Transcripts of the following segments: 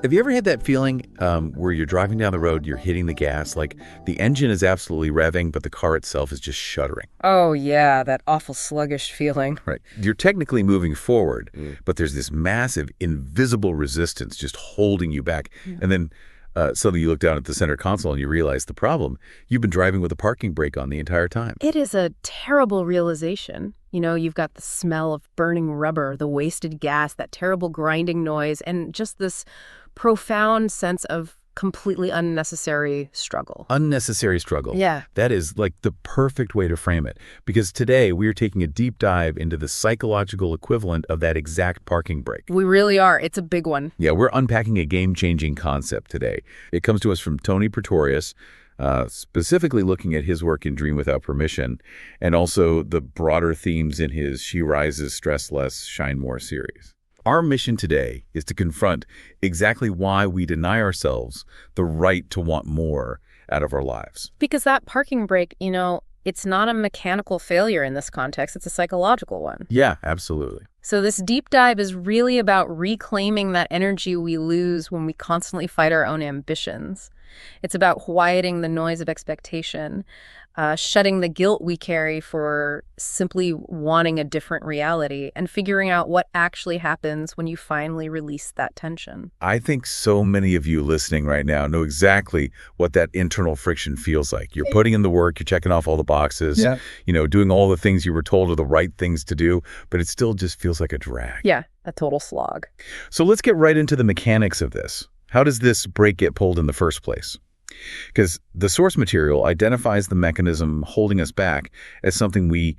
Have you ever had that feeling where you're driving down the road, you're hitting the gas, like the engine is absolutely revving, but the car itself is just shuddering? Oh, yeah, that awful sluggish feeling. Right. You're technically moving forward, but there's this massive invisible resistance just holding you back. And then suddenly you look down at the center console and you realize the problem. You've been driving with a parking brake on the entire time. It is a terrible realization. You know, you've got the smell of burning rubber, the wasted gas, that terrible grinding noise, and just this profound sense of completely unnecessary struggle. Unnecessary struggle. Yeah. That is like the perfect way to frame it. Because today we are taking a deep dive into the psychological equivalent of that exact parking brake. We really are. It's a big one. Yeah, we're unpacking a game-changing concept today. It comes to us from Tony Pretorius, specifically looking at his work in Dream Without Permission, and also the broader themes in his She Rises, Stress Less, Shine More series. Our mission today is to confront exactly why we deny ourselves the right to want more out of our lives. Because that parking brake, you know, it's not a mechanical failure in this context. It's a psychological one. Yeah, absolutely. So this deep dive is really about reclaiming that energy we lose when we constantly fight our own ambitions. It's about quieting the noise of expectation, shutting the guilt we carry for simply wanting a different reality, and figuring out what actually happens when you finally release that tension. I think so many of you listening right now know exactly what that internal friction feels like. You're putting in the work, you're checking off all the boxes, you know, doing all the things you were told are the right things to do, but it still just feels like a drag. Yeah, a total slog. So let's get right into the mechanics of this. How does this brake get pulled in the first place? Because the source material identifies the mechanism holding us back as something we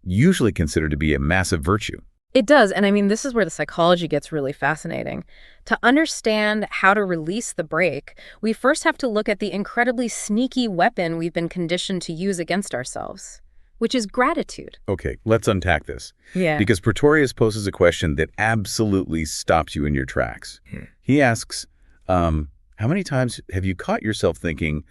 usually consider to be a massive virtue. It does, and I mean, this is where the psychology gets really fascinating. To understand how to release the brake, we first have to look at the incredibly sneaky weapon we've been conditioned to use against ourselves, which is gratitude. Okay, let's unpack this. Yeah. Because Pretorius poses a question that absolutely stops you in your tracks. He asks, how many times have you caught yourself thinking,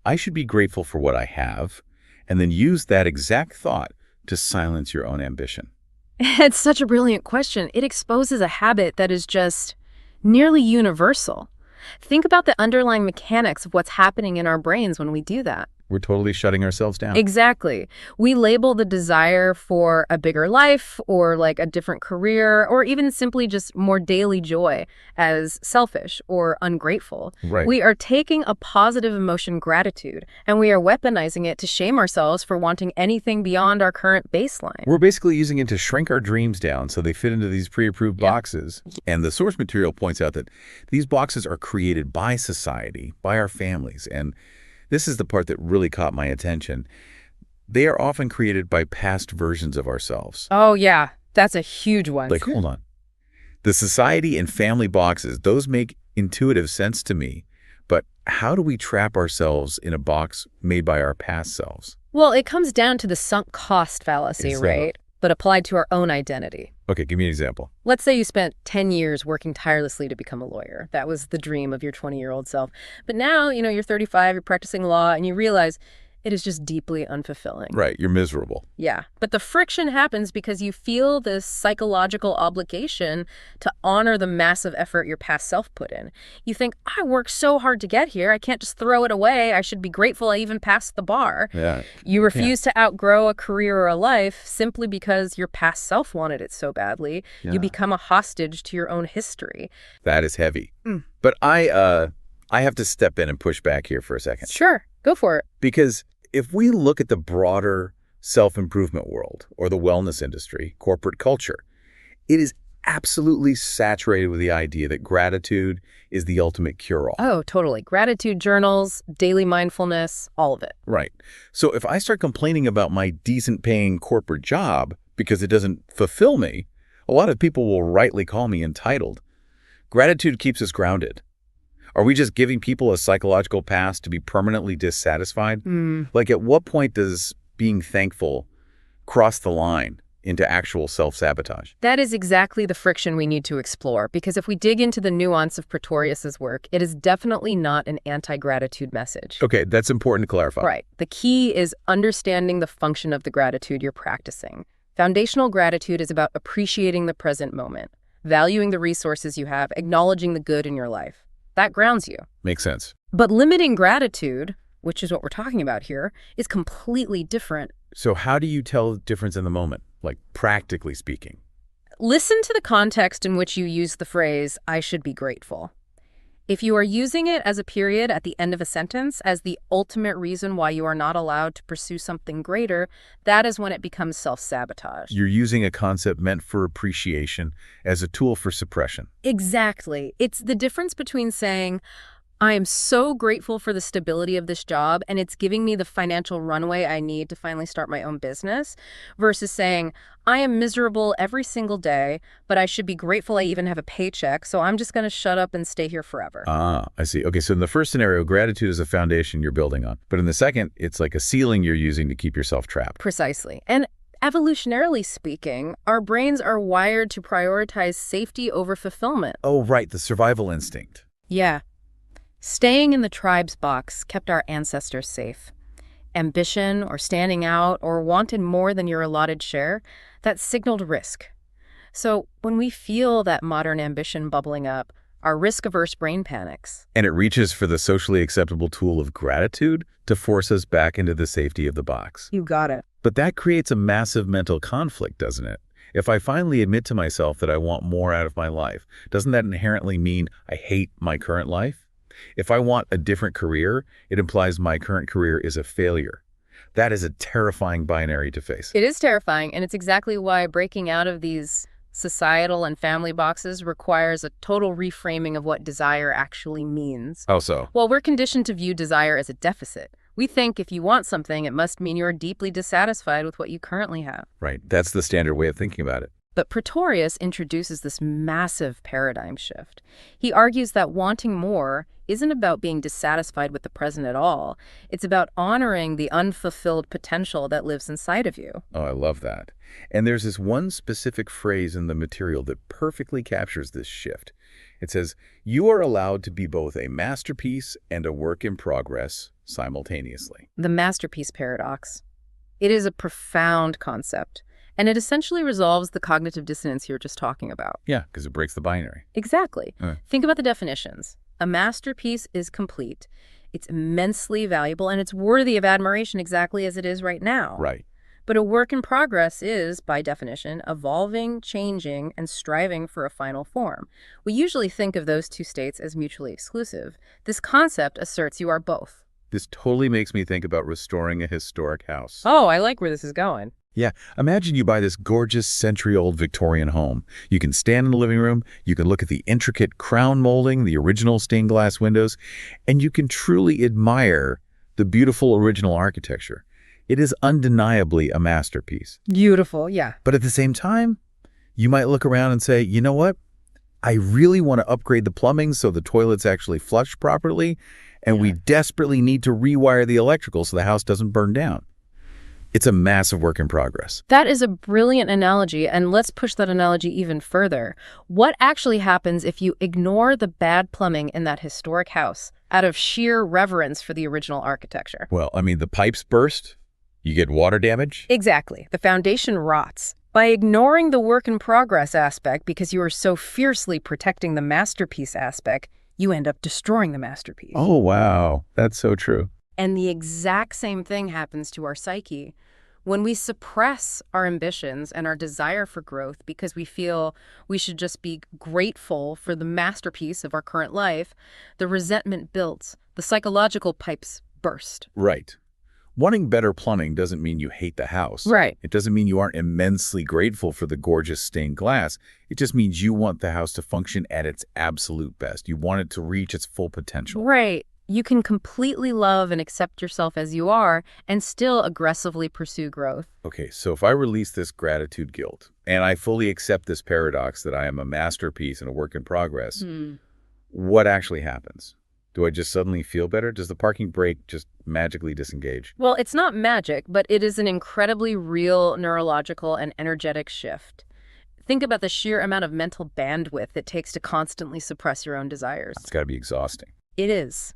I should be grateful for what I have, and then use that exact thought to silence your own ambition? It's such a brilliant question. It exposes a habit that is just nearly universal. Think about the underlying mechanics of what's happening in our brains when we do that. We're totally shutting ourselves down. Exactly. We label the desire for a bigger life or like a different career or even simply just more daily joy as selfish or ungrateful. Right. We are taking a positive emotion, gratitude, and we are weaponizing it to shame ourselves for wanting anything beyond our current baseline. We're basically using it to shrink our dreams down so they fit into these pre-approved boxes. And the source material points out that these boxes are created by society, by our families, and this is the part that really caught my attention. They are often created by past versions of ourselves. Oh, yeah. That's a huge one. Like, hold on. The society and family boxes, those make intuitive sense to me. But how do we trap ourselves in a box made by our past selves? Well, it comes down to the sunk cost fallacy, right? But applied to our own identity. Okay, give me an example. Let's say you spent 10 years working tirelessly to become a lawyer. That was the dream of your 20-year-old self. But now, you know, you're 35, you're practicing law, and you realize it is just deeply unfulfilling. Right, you're miserable. Yeah, but the friction happens because you feel this psychological obligation to honor the massive effort your past self put in. You think, I worked so hard to get here, I can't just throw it away. I should be grateful I even passed the bar. Yeah. You refuse to outgrow a career or a life simply because your past self wanted it so badly. Yeah. You become a hostage to your own history. That is heavy. But I have to step in and push back here for a second. Sure, go for it. Because if we look at the broader self-improvement world or the wellness industry, corporate culture, it is absolutely saturated with the idea that gratitude is the ultimate cure-all. Oh, totally. Gratitude journals, daily mindfulness, all of it. Right. So if I start complaining about my decent-paying corporate job because it doesn't fulfill me, a lot of people will rightly call me entitled. Gratitude keeps us grounded. Are we just giving people a psychological pass to be permanently dissatisfied? Like, at what point does being thankful cross the line into actual self-sabotage? That is exactly the friction we need to explore, because if we dig into the nuance of Pretorius's work, it is definitely not an anti-gratitude message. Okay, that's important to clarify. Right. The key is understanding the function of the gratitude you're practicing. Foundational gratitude is about appreciating the present moment, valuing the resources you have, acknowledging the good in your life. That grounds you. Makes sense. But limiting gratitude, which is what we're talking about here, is completely different. So how do you tell the difference in the moment, like practically speaking? Listen to the context in which you use the phrase, I should be grateful. If you are using it as a period at the end of a sentence, as the ultimate reason why you are not allowed to pursue something greater, that is when it becomes self-sabotage. You're using a concept meant for appreciation as a tool for suppression. Exactly. It's the difference between saying, I am so grateful for the stability of this job and it's giving me the financial runway I need to finally start my own business, versus saying, I am miserable every single day, but I should be grateful I even have a paycheck, so I'm just going to shut up and stay here forever. Ah, I see. Okay, so in the first scenario, gratitude is a foundation you're building on. But in the second, it's like a ceiling you're using to keep yourself trapped. Precisely. And evolutionarily speaking, our brains are wired to prioritize safety over fulfillment. Oh, right, the survival instinct. Yeah. Staying in the tribe's box kept our ancestors safe. Ambition or standing out or wanting more than your allotted share, that signaled risk. So when we feel that modern ambition bubbling up, our risk-averse brain panics. And it reaches for the socially acceptable tool of gratitude to force us back into the safety of the box. You got it. But that creates a massive mental conflict, doesn't it? If I finally admit to myself that I want more out of my life, doesn't that inherently mean I hate my current life? If I want a different career, it implies my current career is a failure. That is a terrifying binary to face. It is terrifying, and it's exactly why breaking out of these societal and family boxes requires a total reframing of what desire actually means. How so? Well, we're conditioned to view desire as a deficit. We think if you want something, it must mean you're deeply dissatisfied with what you currently have. Right. That's the standard way of thinking about it. But Pretorius introduces this massive paradigm shift. He argues that wanting more isn't about being dissatisfied with the present at all. It's about honoring the unfulfilled potential that lives inside of you. Oh, I love that. And there's this one specific phrase in the material that perfectly captures this shift. It says, you are allowed to be both a masterpiece and a work in progress simultaneously. The masterpiece paradox. It is a profound concept. And it essentially resolves the cognitive dissonance you were just talking about. Yeah, because it breaks the binary. Exactly. Think about the definitions. A masterpiece is complete. It's immensely valuable, and it's worthy of admiration exactly as it is right now. Right. But a work in progress is, by definition, evolving, changing, and striving for a final form. We usually think of those two states as mutually exclusive. This concept asserts you are both. This totally makes me think about restoring a historic house. Oh, I like where this is going. Yeah, imagine you buy this gorgeous century-old Victorian home. You can stand in the living room, you can look at the intricate crown molding, the original stained glass windows, and you can truly admire the beautiful original architecture. It is undeniably a masterpiece. Beautiful, yeah. But at the same time, you might look around and say, you know what? I really want to upgrade the plumbing so the toilets actually flush properly, and we desperately need to rewire the electrical so the house doesn't burn down. It's a massive work in progress. That is a brilliant analogy, and let's push that analogy even further. What actually happens if you ignore the bad plumbing in that historic house out of sheer reverence for the original architecture? Well, I mean, the pipes burst, you get water damage. Exactly. The foundation rots. By ignoring the work in progress aspect because you are so fiercely protecting the masterpiece aspect, you end up destroying the masterpiece. Oh, wow. That's so true. And the exact same thing happens to our psyche. When we suppress our ambitions and our desire for growth because we feel we should just be grateful for the masterpiece of our current life, the resentment builds, the psychological pipes burst. Right. Wanting better plumbing doesn't mean you hate the house. Right. It doesn't mean you aren't immensely grateful for the gorgeous stained glass. It just means you want the house to function at its absolute best. You want it to reach its full potential. Right. You can completely love and accept yourself as you are and still aggressively pursue growth. Okay, so if I release this gratitude guilt and I fully accept this paradox that I am a masterpiece and a work in progress, what actually happens? Do I just suddenly feel better? Does the parking brake just magically disengage? Well, it's not magic, but it is an incredibly real neurological and energetic shift. Think about the sheer amount of mental bandwidth it takes to constantly suppress your own desires. It's got to be exhausting. It is.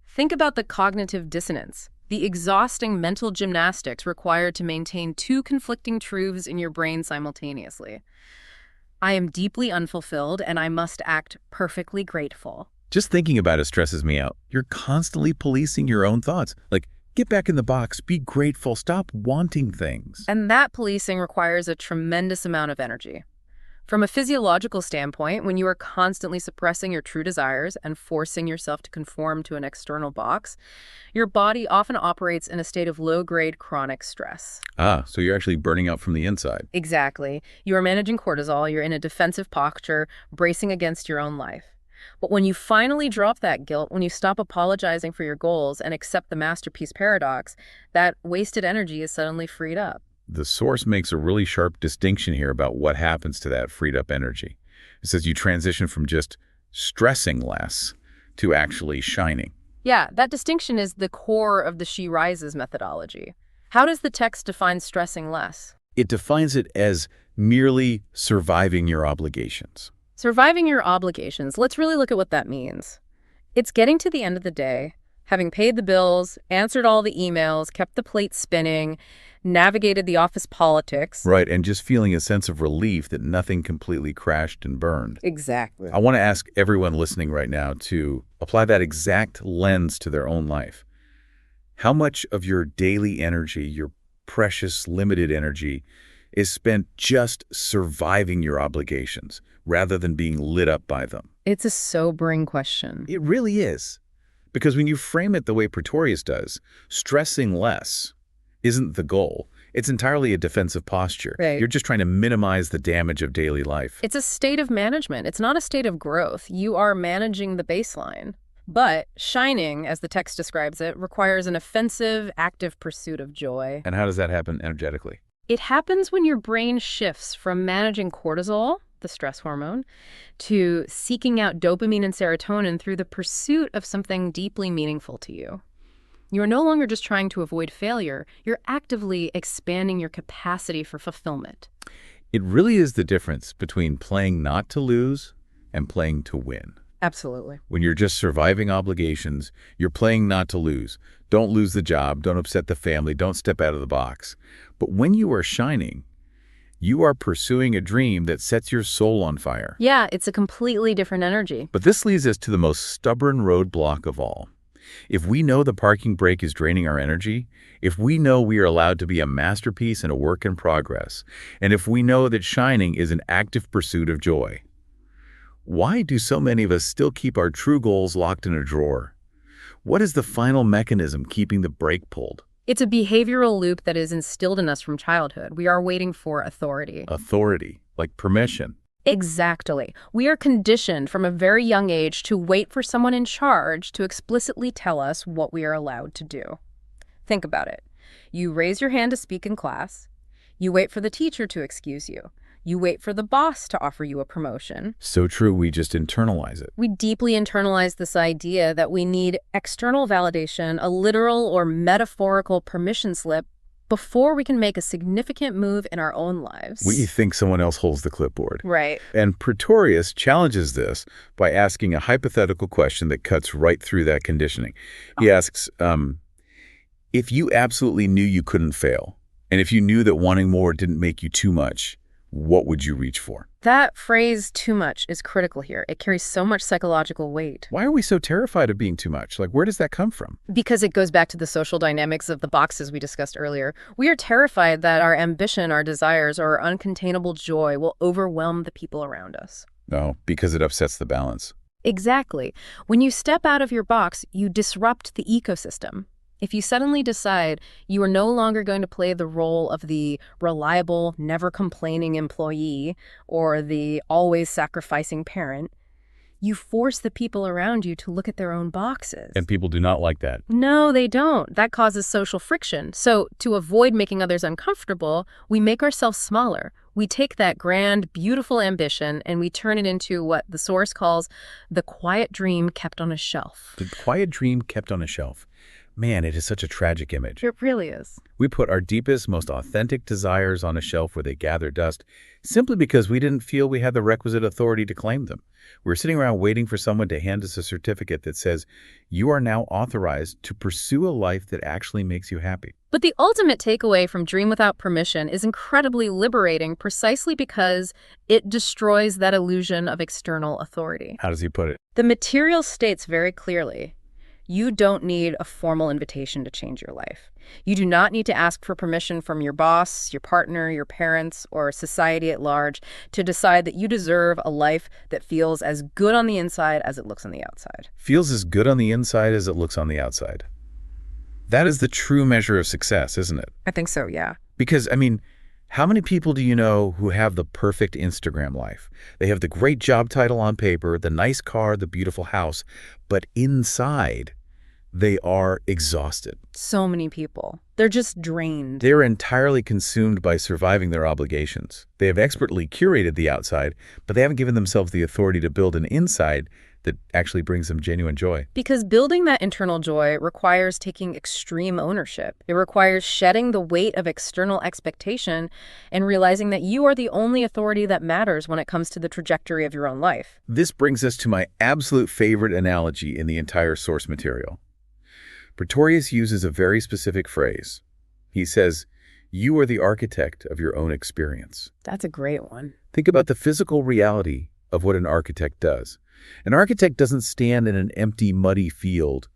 Think about the cognitive dissonance, the exhausting mental gymnastics required to maintain two conflicting truths in your brain simultaneously. I am deeply unfulfilled and I must act perfectly grateful. Just thinking about it stresses me out. You're constantly policing your own thoughts. Like, get back in the box, be grateful, stop wanting things. And that policing requires a tremendous amount of energy. From a physiological standpoint, when you are constantly suppressing your true desires and forcing yourself to conform to an external box, your body often operates in a state of low-grade chronic stress. So you're actually burning out from the inside. Exactly. You are managing cortisol, you're in a defensive posture, bracing against your own life. But when you finally drop that guilt, when you stop apologizing for your goals and accept the masterpiece paradox, that wasted energy is suddenly freed up. The source makes a really sharp distinction here about what happens to that freed up energy. It says you transition from just stressing less to actually shining. Yeah, that distinction is the core of the She Rises methodology. How does the text define stressing less? It defines it as merely surviving your obligations. Surviving your obligations. Let's really look at what that means. It's getting to the end of the day, having paid the bills, answered all the emails, kept the plate spinning, navigated the office politics. Right, and just feeling a sense of relief that nothing completely crashed and burned. Exactly. I want to ask everyone listening right now to apply that exact lens to their own life. How much of your daily energy, your precious, limited energy, is spent just surviving your obligations rather than being lit up by them? It's a sobering question. It really is. Because when you frame it the way Pretorius does, stressing less isn't the goal. It's entirely a defensive posture. Right. You're just trying to minimize the damage of daily life. It's a state of management. It's not a state of growth. You are managing the baseline. But shining, as the text describes it, requires an offensive, active pursuit of joy. And how does that happen energetically? It happens when your brain shifts from managing cortisol, the stress hormone, to seeking out dopamine and serotonin through the pursuit of something deeply meaningful to you. You're no longer just trying to avoid failure. You're actively expanding your capacity for fulfillment. It really is the difference between playing not to lose and playing to win. Absolutely. When you're just surviving obligations, you're playing not to lose. Don't lose the job, don't upset the family, don't step out of the box. But when you are shining, you are pursuing a dream that sets your soul on fire. Yeah, it's a completely different energy. But this leads us to the most stubborn roadblock of all. If we know the parking brake is draining our energy, if we know we are allowed to be a masterpiece and a work in progress, and if we know that shining is an active pursuit of joy, why do so many of us still keep our true goals locked in a drawer? What is the final mechanism keeping the brake pulled? It's a behavioral loop that is instilled in us from childhood. We are waiting for authority. Authority, like permission. Exactly. We are conditioned from a very young age to wait for someone in charge to explicitly tell us what we are allowed to do. Think about it. You raise your hand to speak in class. You wait for the teacher to excuse you. You wait for the boss to offer you a promotion. So true, we just internalize it. We deeply internalize this idea that we need external validation, a literal or metaphorical permission slip, before we can make a significant move in our own lives. We think someone else holds the clipboard. Right. And Pretorius challenges this by asking a hypothetical question that cuts right through that conditioning. He asks, if you absolutely knew you couldn't fail, and if you knew that wanting more didn't make you too much, what would you reach for? That phrase, too much, is critical here. It carries so much psychological weight. Why are we so terrified of being too much? Like, where does that come from? Because it goes back to the social dynamics of the boxes we discussed earlier. We are terrified that our ambition, our desires, or our uncontainable joy will overwhelm the people around us. No, because it upsets the balance. Exactly. When you step out of your box, you disrupt the ecosystem. If you suddenly decide you are no longer going to play the role of the reliable, never-complaining employee or the always sacrificing parent, you force the people around you to look at their own boxes. And people do not like that. No, they don't. That causes social friction. So to avoid making others uncomfortable, we make ourselves smaller. We take that grand, beautiful ambition and we turn it into what the source calls the quiet dream kept on a shelf. The quiet dream kept on a shelf. Man, it is such a tragic image. It really is. We put our deepest, most authentic desires on a shelf where they gather dust simply because we didn't feel we had the requisite authority to claim them. We're sitting around waiting for someone to hand us a certificate that says, you are now authorized to pursue a life that actually makes you happy. But the ultimate takeaway from Dream Without Permission is incredibly liberating precisely because it destroys that illusion of external authority. How does he put it? The material states very clearly, you don't need a formal invitation to change your life. You do not need to ask for permission from your boss, your partner, your parents, or society at large to decide that you deserve a life that feels as good on the inside as it looks on the outside. Feels as good on the inside as it looks on the outside. That is the true measure of success, isn't it? I think so, yeah. Because, how many people do you know who have the perfect Instagram life? They have the great job title on paper, the nice car, the beautiful house, but inside, they are exhausted. So many people. They're just drained. They're entirely consumed by surviving their obligations. They have expertly curated the outside, but they haven't given themselves the authority to build an inside that actually brings them genuine joy. Because building that internal joy requires taking extreme ownership. It requires shedding the weight of external expectation and realizing that you are the only authority that matters when it comes to the trajectory of your own life. This brings us to my absolute favorite analogy in the entire source material. Pretorius uses a very specific phrase. He says, you are the architect of your own experience. That's a great one. Think about the physical reality of what an architect does. An architect doesn't stand in an empty, muddy field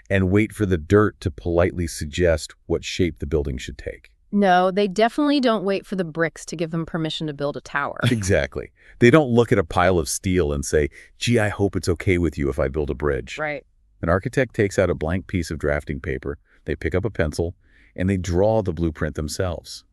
and wait for the dirt to politely suggest what shape the building should take. No, they definitely don't wait for the bricks to give them permission to build a tower. Exactly. They don't look at a pile of steel and say, gee, I hope it's okay with you if I build a bridge. Right. An architect takes out a blank piece of drafting paper, they pick up a pencil, and they draw the blueprint themselves.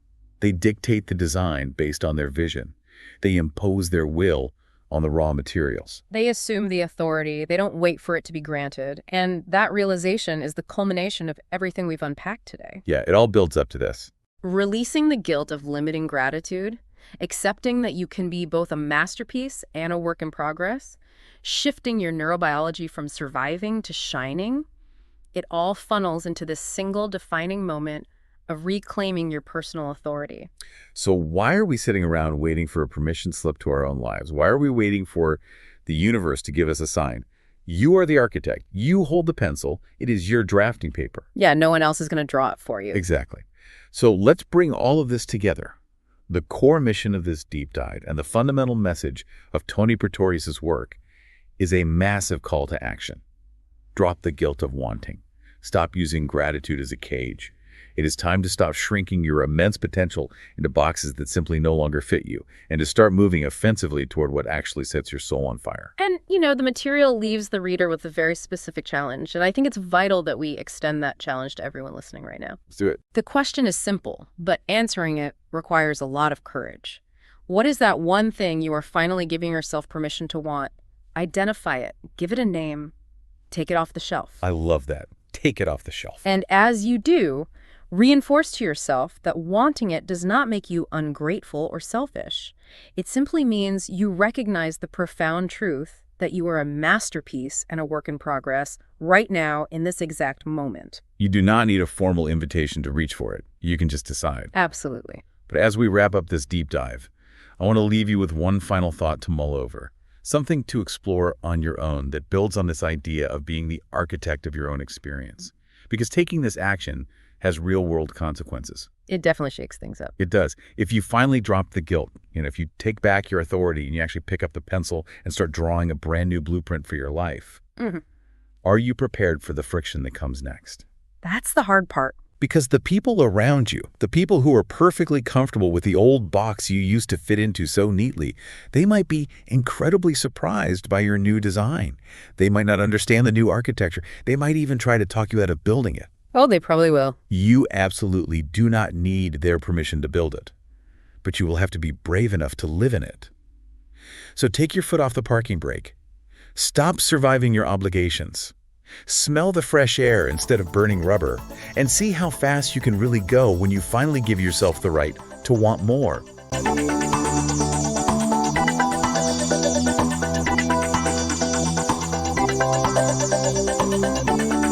They dictate the design based on their vision. They impose their will on the raw materials. They assume the authority. They don't wait for it to be granted. And that realization is the culmination of everything we've unpacked today. Yeah, it all builds up to this. Releasing the guilt of limiting gratitude, accepting that you can be both a masterpiece and a work in progress, shifting your neurobiology from surviving to shining, it all funnels into this single defining moment of reclaiming your personal authority. So why are we sitting around waiting for a permission slip to our own lives? Why are we waiting for the universe to give us a sign? You are the architect. You hold the pencil. It is your drafting paper. Yeah, no one else is going to draw it for you. Exactly. So let's bring all of this together. The core mission of this deep dive and the fundamental message of Tony Pretorius's work is a massive call to action. Drop the guilt of wanting. Stop using gratitude as a cage. It is time to stop shrinking your immense potential into boxes that simply no longer fit you, and to start moving offensively toward what actually sets your soul on fire. And, the material leaves the reader with a very specific challenge, and I think it's vital that we extend that challenge to everyone listening right now. Let's do it. The question is simple, but answering it requires a lot of courage. What is that one thing you are finally giving yourself permission to want? Identify it, give it a name, take it off the shelf. I love that. Take it off the shelf. And as you do, reinforce to yourself that wanting it does not make you ungrateful or selfish. It simply means you recognize the profound truth that you are a masterpiece and a work in progress right now in this exact moment. You do not need a formal invitation to reach for it. You can just decide. Absolutely. But as we wrap up this deep dive, I want to leave you with one final thought to mull over. Something to explore on your own that builds on this idea of being the architect of your own experience. Because taking this action has real-world consequences. It definitely shakes things up. It does. If you finally drop the guilt, if you take back your authority and you actually pick up the pencil and start drawing a brand new blueprint for your life, are you prepared for the friction that comes next? That's the hard part. Because the people around you, the people who are perfectly comfortable with the old box you used to fit into so neatly, they might be incredibly surprised by your new design. They might not understand the new architecture. They might even try to talk you out of building it. Oh, they probably will. You absolutely do not need their permission to build it, but you will have to be brave enough to live in it. So take your foot off the parking brake. Stop surviving your obligations. Smell the fresh air instead of burning rubber, and see how fast you can really go when you finally give yourself the right to want more.